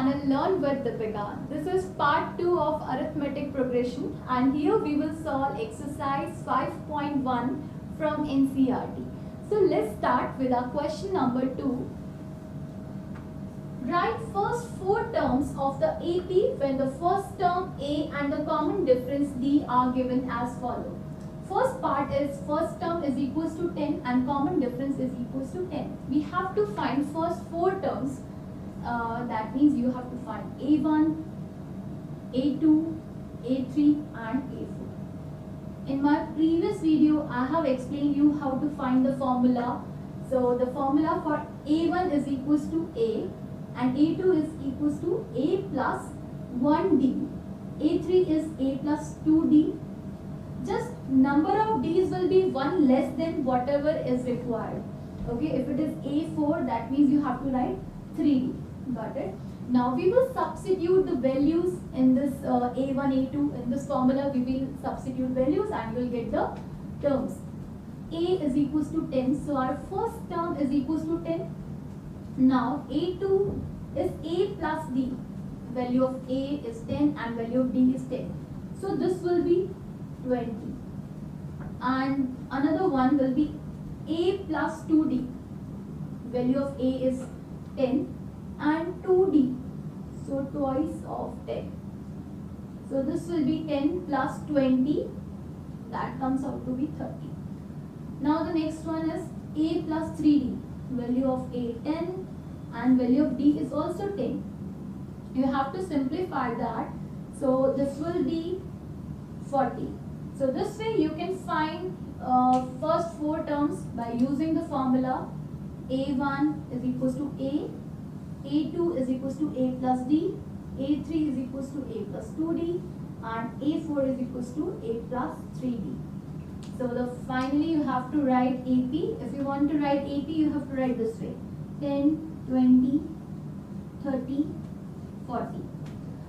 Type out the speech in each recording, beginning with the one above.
channel Learn with Deepika. This is part 2 of arithmetic progression, and here we will solve exercise 5.1 from NCERT. So let's start with our question number 2. Write first 4 terms of the AP when the first term A and the common difference D are given as follows. First part is first term is equals to 10 and common difference is equals to 10. We have to find first 4 terms. That means you have to find A1, A2, A3 and A4. In my previous video, I have explained you how to find the formula. So the formula for A1 is equals to A and A2 is equals to A plus 1D. A3 is A plus 2D. Just number of D's will be 1 less than whatever is required. Okay, if it is A4, that means you have to write 3D. Got it? Now we will substitute the values in this A1, A2. In this formula, we will substitute values and we will get the terms. A is equals to 10. So our first term is equals to 10. Now A2 is A plus D. Value of A is 10 and value of D is 10. So this will be 20. And another one will be A plus 2D. Value of A is 10 and 2D. So twice of 10. So this will be 10 plus 20. That comes out to be 30. Now the next one is A plus 3D. Value of A 10 and value of D is also 10. You have to simplify that. So this will be 40. So this way you can find first 4 terms by using the formula A1 is equals to A, A2 is equals to A plus D, A3 is equals to A plus 2D and A4 is equals to A plus 3D. So finally you have to write AP. If you want to write AP, you have to write this way: 10, 20, 30, 40.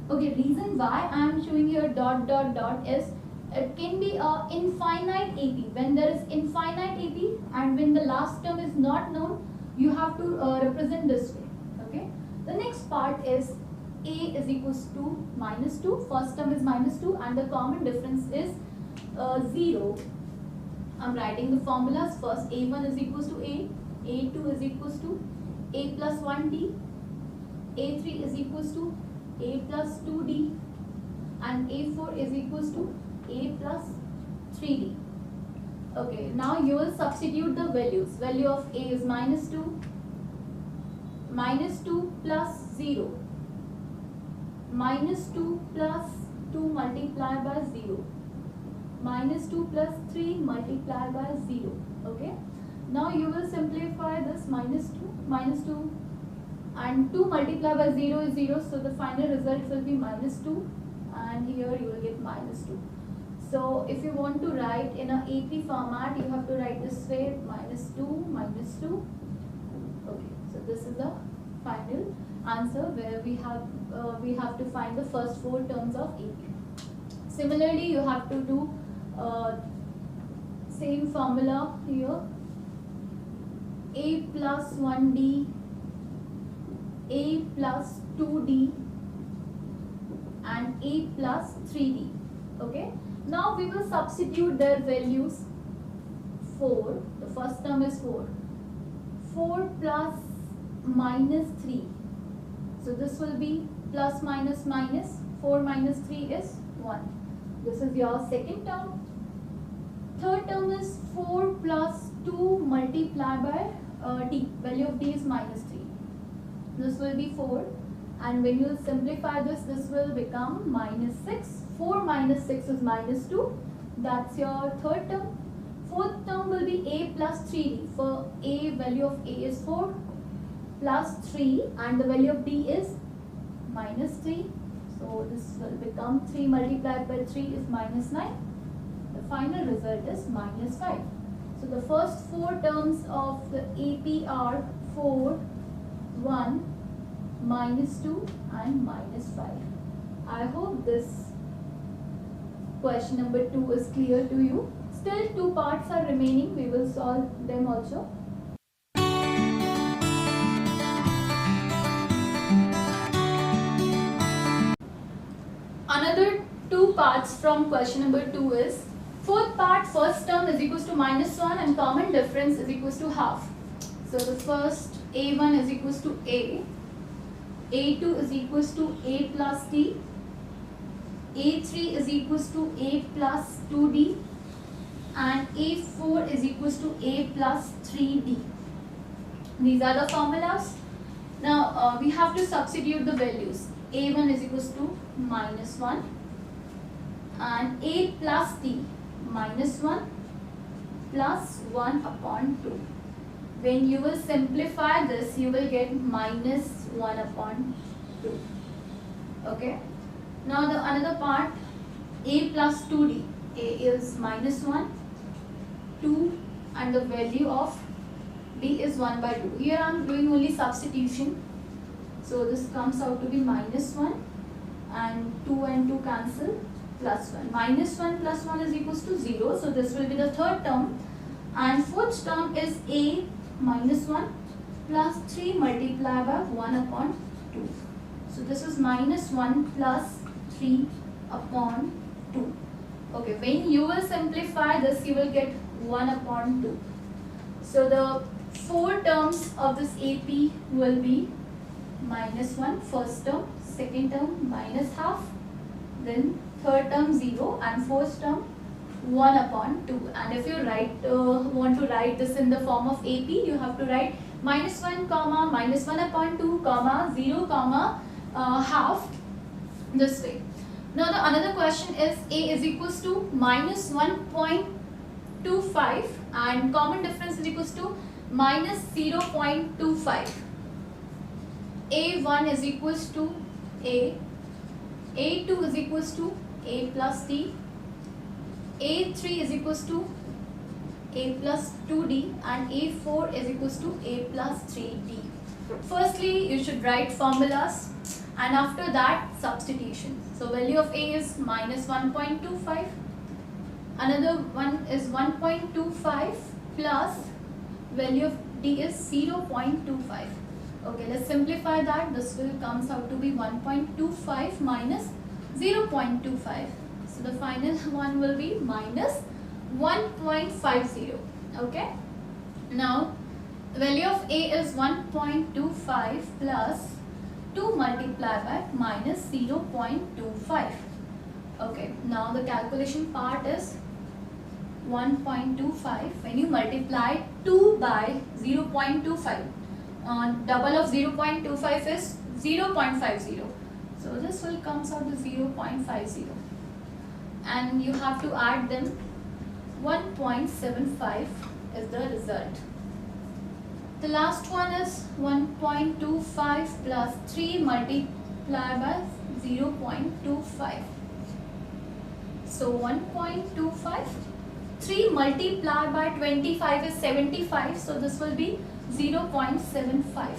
Okay, reason why I am showing here dot dot dot is it can be a infinite AP. When there is infinite AP and when the last term is not known, you have to represent this way. Okay. The next part is A is equals to minus 2. First term is minus 2 and the common difference is 0. I'm writing the formulas first. A1 is equals to A, A2 is equals to A plus 1D, A3 is equals to A plus 2D and A4 is equals to A plus 3D. Okay, now you will substitute the values. Value of A is minus 2, minus 2 plus 0, minus 2 plus 2 multiplied by 0, minus 2 plus 3 multiplied by 0. Okay, now you will simplify this minus 2 and 2 multiplied by 0 is 0, so the final result will be minus 2 and here you will get minus 2. So if you want to write in a AP format, you have to write this way: minus 2, minus 2. Okay, so this is the final answer where we have to find the first 4 terms of AP. Similarly, you have to do same formula here: A plus 1D, A plus 2D and A plus 3D. Okay. Now we will substitute their values. 4, the first term is 4. 4 plus minus 3. So this will be plus minus minus. 4 minus 3 is 1. This is your second term. Third term is 4 plus 2 multiplied by D. Value of D is minus 3. This will be 4. And when you simplify this, this will become minus 6. 4 minus 6 is minus 2. That's your third term. Fourth term will be A plus 3D. For A, value of A is 4 plus 3 and the value of D is minus 3. So this will become 3 multiplied by 3 is minus 9. The final result is minus 5. So the first 4 terms of the AP are 4, 1, minus 2 and minus 5. I hope this question number 2 is clear to you. Still 2 parts are remaining. We will solve them also. another two parts from question number 2 is, fourth part, first term is equals to -1 and common difference is equals to half. So the first a1 is equals to a, a2 is equals to a plus d, a3 is equals to a plus 2d, and a4 is equals to a plus 3d. These are the formulas. Now we have to substitute the values. A1 is equals to -1 and a plus d -1 plus 1 upon 2. When you will simplify this, you will get -1 upon 2. Okay. Now the another part, a plus 2d. A is -1, 2 and the value of d is 1 by 2. Here I am doing only substitution. So this comes out to be -1 and 2 and 2 cancel, plus 1. -1 plus 1 is equals to 0. So this will be the third term. And fourth term is a -1 plus 3 multiplied by 1 upon 2. So this is -1 plus 3 upon 2. Okay, when you will simplify this, you will get 1 upon 2. So the four terms of this AP will be -1 first term, second term minus half, then third term 0, and fourth term 1 upon 2. And if you want to write this in the form of AP, you have to write -1 comma -1 upon 2 comma 0 comma half, this way. Now the another question is, a is equals to -1.25 and common difference is equals to -0.25. A1 is equals to a, a2 is equals to a plus d, a3 is equals to a plus 2d, and a4 is equals to a plus 3d. Firstly, you should write formulas and after that substitution. So value of a is -1.25, another one is 1.25 plus value of d is 0.25. Okay, let's simplify that. This will comes out to be 1.25 minus 0.25. So the final one will be -1.50. Okay. Now the value of a is 1.25 plus 2 multiplied by -0.25. Okay. Now the calculation part is 1.25. When you multiply 2 by 0.25, double of 0.25 is 0.50. So this will comes out to 0.50. And you have to add them. 1.75 is the result. The last one is 1.25 plus 3 multiplied by 0.25. So 1.25, 3 multiplied by 25 is 75. So this will be 0.75.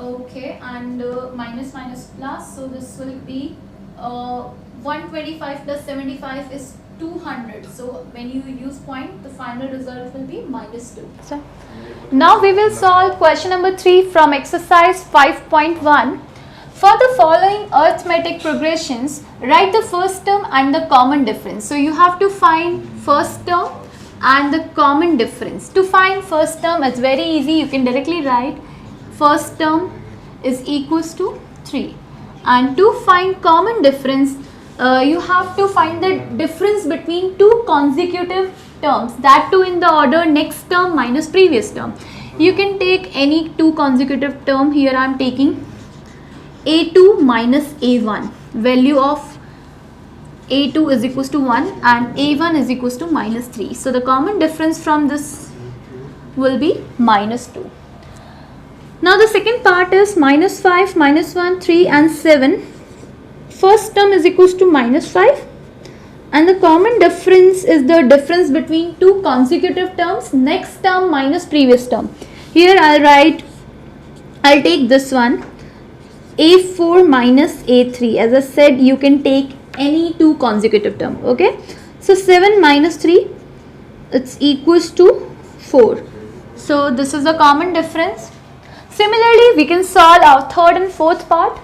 Okay, and minus plus. So this will be 125 plus 75 is 200. So when you use point, the final result will be -2. So now we will solve question number 3 from exercise 5.1. For the following arithmetic progressions, write the first term and the common difference. So you have to find first term and the common difference. To find first term, it's very easy. You can directly write first term is equals to 3. And to find common difference, you have to find the difference between two consecutive terms, that too in the order next term minus previous term. You can take any two consecutive term. Here I am taking a2 minus a1. Value of a2 is equals to 1 and a1 is equals to -3. So the common difference from this will be -2. Now the second part is -5, -1, 3 and 7. First term is equals to -5 and the common difference is the difference between two consecutive terms, next term minus previous term. Here I'll take this one, a4 minus a3. As I said, you can take any two consecutive term. Okay, so 7 minus 3, it's equals to 4. So this is the common difference. Similarly, we can solve our third and fourth part.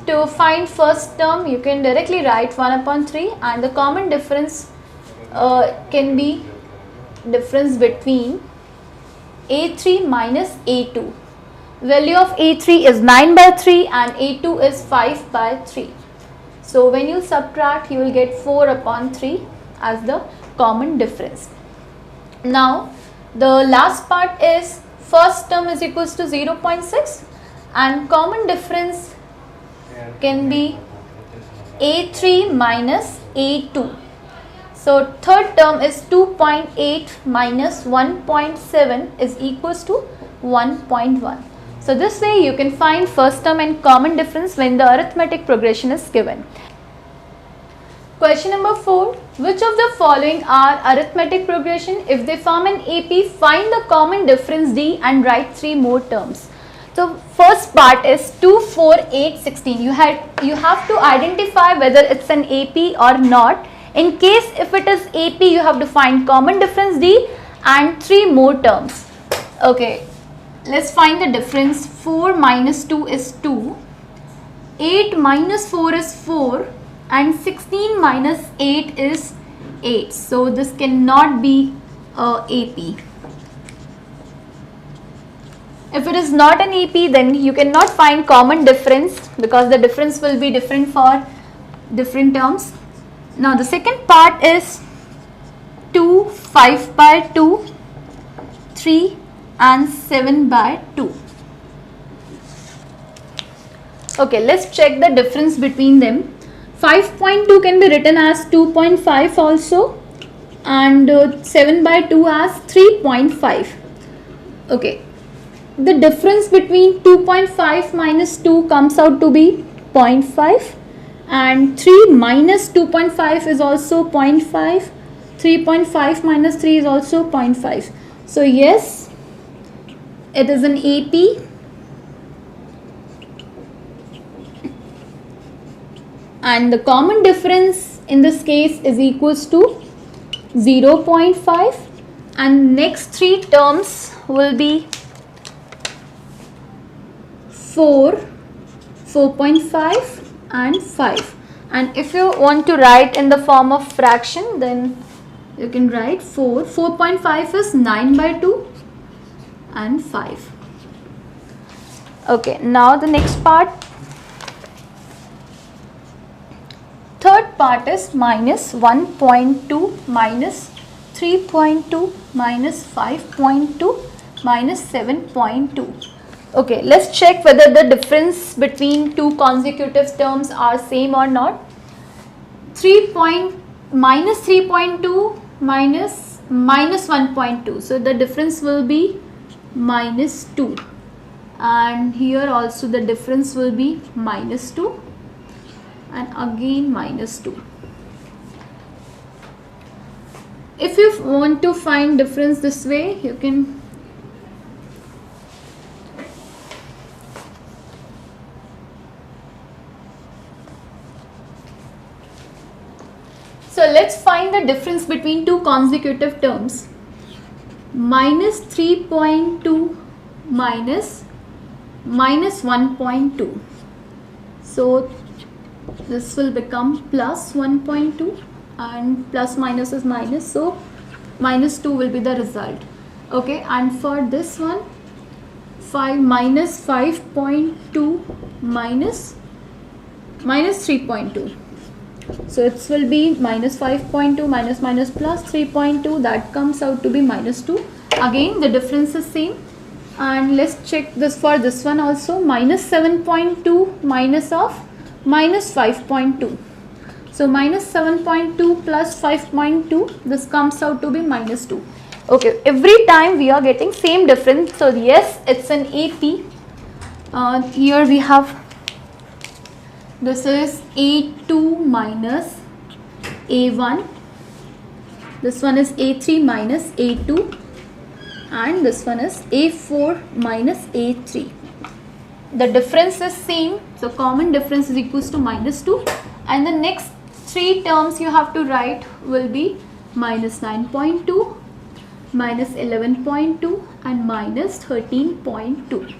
to find first term, you can directly write 1 upon 3, and the common difference can be difference between A3 minus A2. Value of A3 is 9 by 3 and A2 is 5 by 3. So when you subtract, you will get 4 upon 3 as the common difference. Now the last part is first term is equals to 0.6 and common difference can be A3 minus A2. So third term is 2.8 minus 1.7 is equals to 1.1. So this way you can find first term and common difference when the arithmetic progression is given. Question number 4. Which of the following are arithmetic progression? If they form an AP, find the common difference D and write 3 more terms. So first part is 2, 4, 8, 16. You have to identify whether it's an AP or not. In case if it is AP, you have to find common difference D and 3 more terms. Okay, let's find the difference. 4 minus 2 is 2, 8 minus 4 is 4, and 16 minus 8 is 8. So this cannot be AP. If it is not an AP, then you cannot find common difference because the difference will be different for different terms. Now the second part is 2, 5 by 2, 3 and 7 by 2. Okay, let's check the difference between them. 5.2 can be written as 2.5 also, and 7 by 2 as 3.5. Okay, the difference between 2.5 minus 2 comes out to be 0.5, and 3 minus 2.5 is also 0.5. 3.5 minus 3 is also 0.5. So yes, it is an AP. And the common difference in this case is equals to 0.5, and next 3 terms will be 4, 4.5 and 5. And if you want to write in the form of fraction, then you can write 4. 4.5 is 9 by 2 and 5. Okay, now the next part. Third part is minus 1.2 minus 3.2 minus 5.2 minus 7.2. Okay, let's check whether the difference between two consecutive terms are same or not. Minus 3.2 minus 1.2. So the difference will be minus 2. And here also the difference will be minus 2. And again minus 2. If you want to find difference this way, you can so let's find the difference between two consecutive terms. Minus 3.2 minus 1.2. So this will become plus 1.2, and plus minus is minus, so minus 2 will be the result. Okay, and for this one, 5 minus 5.2 minus 3.2. So it will be minus 5.2 minus plus 3.2, that comes out to be minus 2. Again the difference is same. And let's check this for this one also. Minus 7.2 minus of minus 5.2. So minus 7.2 plus 5.2, this comes out to be minus 2. Okay, every time we are getting same difference. So yes, it's an AP. Here we have, this is A2 minus A1. This one is A3 minus A2. And this one is A4 minus A3. The difference is same, so common difference is equals to minus 2, and the next 3 terms you have to write will be minus 9.2, minus 11.2 and minus 13.2.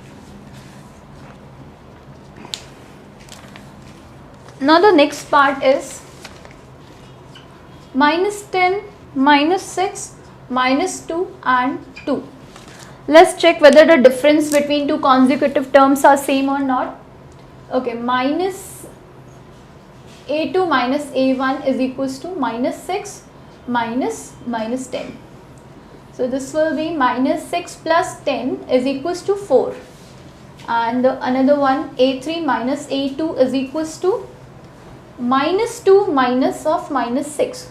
Now the next part is minus 10, minus 6, minus 2 and 2. Let's check whether the difference between two consecutive terms are same or not. Okay, minus a2 minus a1 is equals to minus 6 minus 10. So this will be minus 6 plus 10 is equals to 4. And another one, a3 minus a2 is equals to minus 2 minus of minus 6.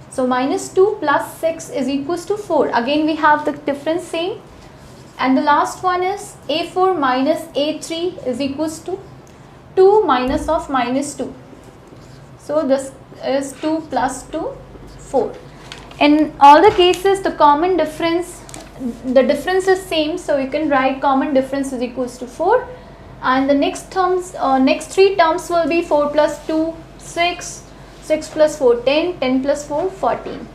So minus 2 plus 6 is equals to 4. Again we have the difference same. And the last one is a4 minus a3 is equals to 2 minus of minus 2. So this is 2 plus 2, 4. In all the cases the common difference, the difference is same, so you can write common difference is equals to 4. And the next terms, next three terms will be 4 plus 2, 6, 6 plus 4, 10, 10 plus 4, 14.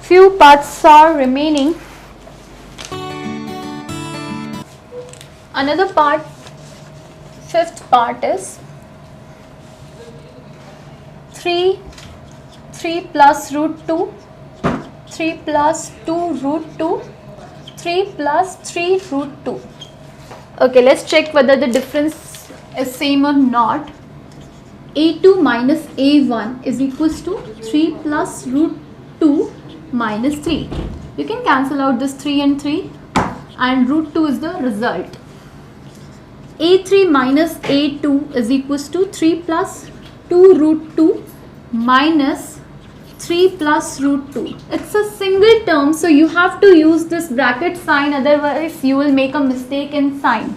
Few parts are remaining. Another part, fifth part is 3 plus root 2, 3 plus 2 root 2, 3 plus 3 root 2. Okay, let's check whether the difference is same or not. a2 minus a1 is equals to 3 plus root 2 minus 3. You can cancel out this 3 and 3 and root 2 is the result. a3 minus a2 is equals to 3 plus 2 root 2 minus 3 plus root 2. It's a single term, so you have to use this bracket sign, otherwise you will make a mistake in sign.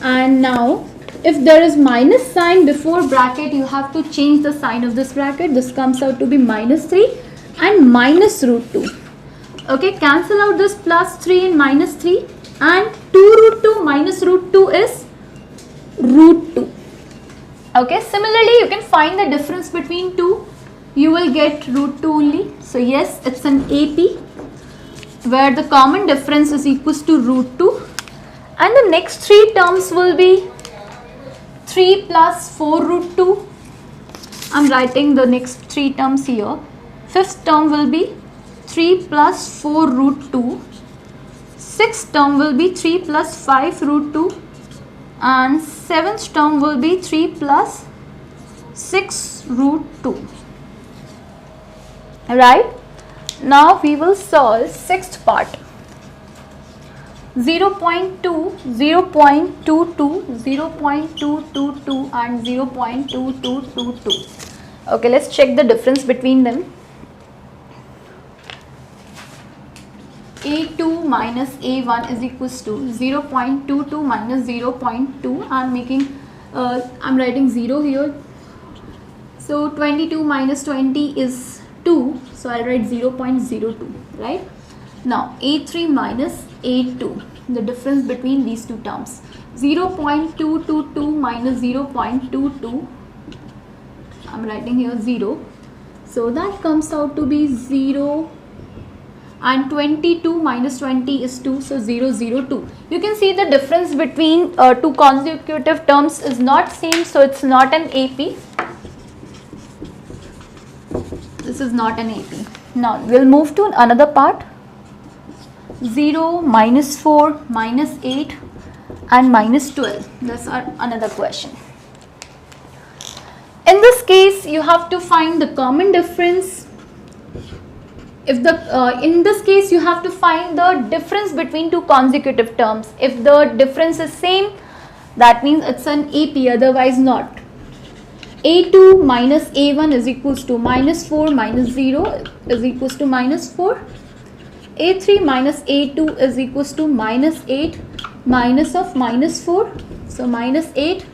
And now if there is minus sign before bracket, you have to change the sign of this bracket. This comes out to be minus 3 and minus root 2. Okay, cancel out this plus 3 and minus 3, and 2 root 2 minus root 2 is root 2. Okay, similarly you can find the difference between two. You will get root 2 only. So yes, it's an AP where the common difference is equals to root 2. And the next three terms will be 3 plus 4 root 2. I'm writing the next three terms here. Fifth term will be 3 plus 4 root 2. Sixth term will be 3 plus 5 root 2. And seventh term will be 3 plus 6 root 2. Right? Now we will solve sixth part. 0.2, 0.22, 0.222 and 0.2222. Okay, let's check the difference between them. a2 minus a1 is equals to 0.22 minus 0.2. I'm writing 0 here. So 22 minus 20 is 2. So I'll write 0.02, right? Now a3 minus a2, the difference between these two terms. 0.222 minus 0.22. I'm writing here 0. So that comes out to be 0. And 22 minus 20 is 2, so 0, 0, 2. You can see the difference between two consecutive terms is not same, so it's not an AP. This is not an AP. Now we'll move to another part. 0, minus 4, minus 8 and minus 12. That's another question. In this case, you have to find the common difference. In this case you have to find the difference between two consecutive terms. If the difference is same, that means it's an AP, otherwise not. a2 minus a1 is equals to minus 4 minus 0 is equals to minus 4. a3 minus a2 is equals to minus 8 minus of minus 4. So minus 8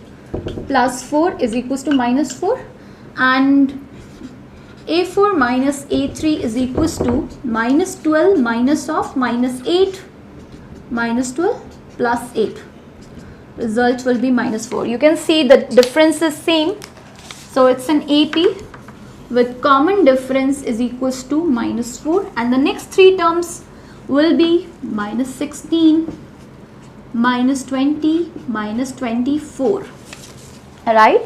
plus 4 is equals to minus 4. And a4 minus a3 is equals to minus 12 minus of minus 8 minus 12 plus 8. Result will be minus 4. You can see the difference is same. So it's an AP with common difference is equals to minus 4. And the next three terms will be minus 16, minus 20, minus 24. Alright.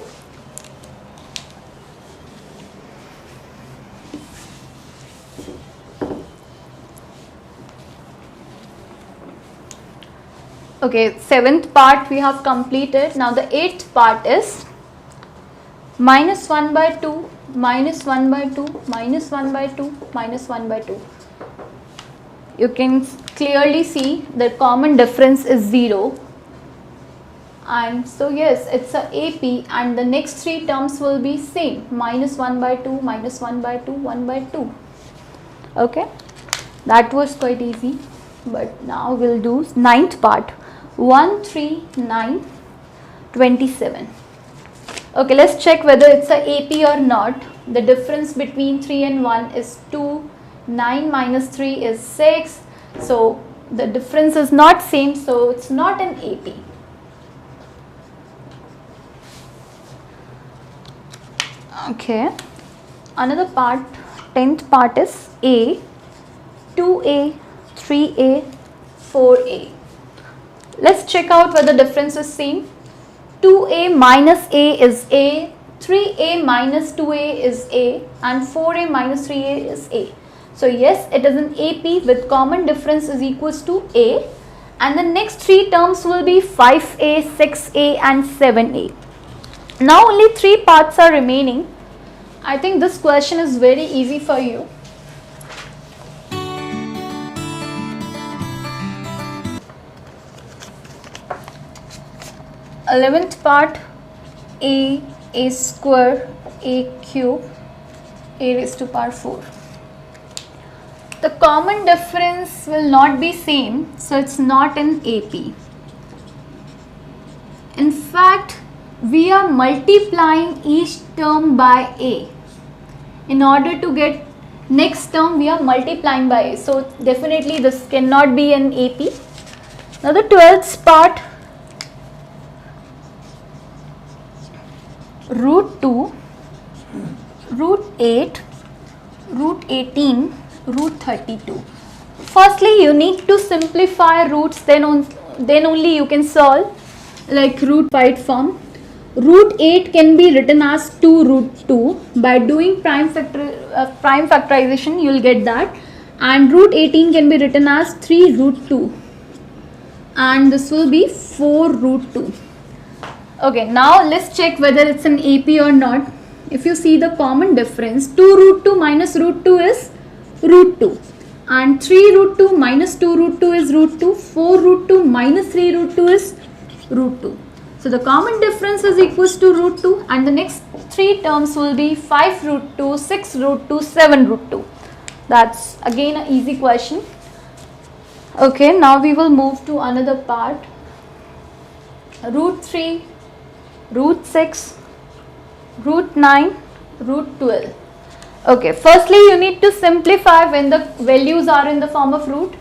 Okay, 7th part we have completed. Now the 8th part is minus 1 by 2, minus 1 by 2, minus 1 by 2, minus 1 by 2. You can clearly see the common difference is 0. And so yes, it's a AP, and the next 3 terms will be same, minus 1 by 2, minus 1 by 2, 1 by 2. Okay, that was quite easy. But now we'll do 9th part, 1, 3, 9, 27. Okay, let's check whether it's a AP or not. The difference between 3 and 1 is 2, 9 minus 3 is 6. So the difference is not same, so it's not an AP. Okay, another part, 10th part is A, 2A, 3A, 4A. Let's check out whether the difference is same. 2A minus A is A, 3A minus 2A is A, and 4A minus 3A is A. So yes, it is an AP with common difference is equals to A, and the next 3 terms will be 5A, 6A and 7A. Now only 3 parts are remaining. I think this question is very easy for you. Eleventh part, A square, A cube, A raised to power 4. The common difference will not be same, so it's not an AP. In fact, we are multiplying each term by A. In order to get next term, we are multiplying by A. So definitely this cannot be an AP. Now the 12th part, root 2, root 8, root 18, root 32. Firstly, you need to simplify roots, then only you can solve, like root 5 form. Root 8 can be written as 2 root 2. By doing prime factorization, you will get that. And root 18 can be written as 3 root 2. And this will be 4 root 2. Okay, now let's check whether it's an AP or not. If you see the common difference, 2 root 2 minus root 2 is root 2. And 3 root 2 minus 2 root 2 is root 2. 4 root 2 minus 3 root 2 is root 2. So the common difference is equals to root 2, and the next 3 terms will be 5 root 2, 6 root 2, 7 root 2. That's again an easy question. Okay, now we will move to another part. Root 3, root 6, root 9, root 12. Okay, firstly you need to simplify when the values are in the form of root.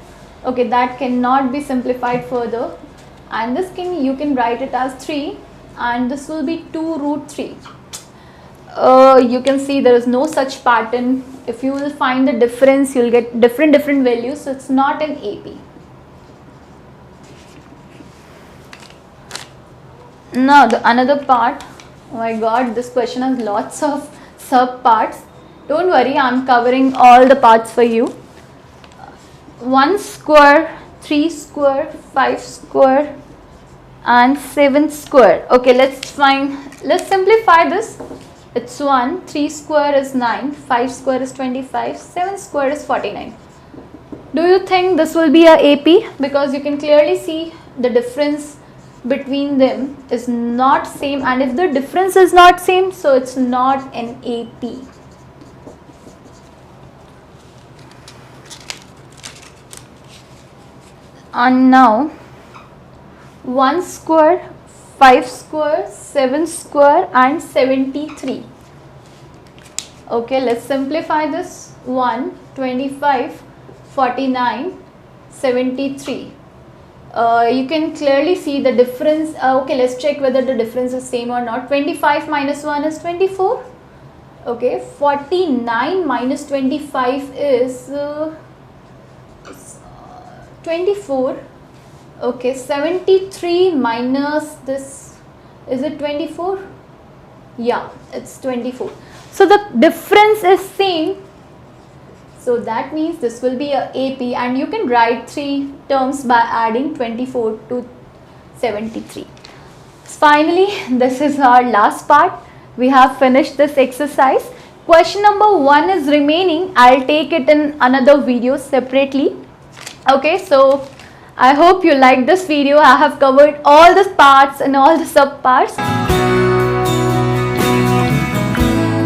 Okay, that cannot be simplified further. And this you can write it as 3, and this will be 2 root 3. You can see there is no such pattern. If you will find the difference, you will get different values, so it's not an AP. Now another part, oh my god, this question has lots of sub parts. Don't worry, I am covering all the parts for you. 1 square, 3 square, 5 square and 7 square. Okay, let's simplify this. It's 1, 3 square is 9, 5 square is 25, 7 square is 49. Do you think this will be a AP? Because you can clearly see the difference between them is not same, and if the difference is not same, so it's not an AP. And now 1 square, 5 square, 7 square and 73. Okay, let's simplify this. 1, 25, 49, 73. You can clearly see the difference. Okay, let's check whether the difference is same or not. 25 minus 1 is 24. Okay, 49 minus 25 is 24. Okay, 73 minus this, is it 24? Yeah, it's 24. So the difference is same. So that means this will be a AP, and you can write 3 terms by adding 24 to 73. Finally, this is our last part. We have finished this exercise. Question number 1 is remaining. I'll take it in another video separately. Okay, so I hope you like this video. I have covered all the parts and all the sub parts.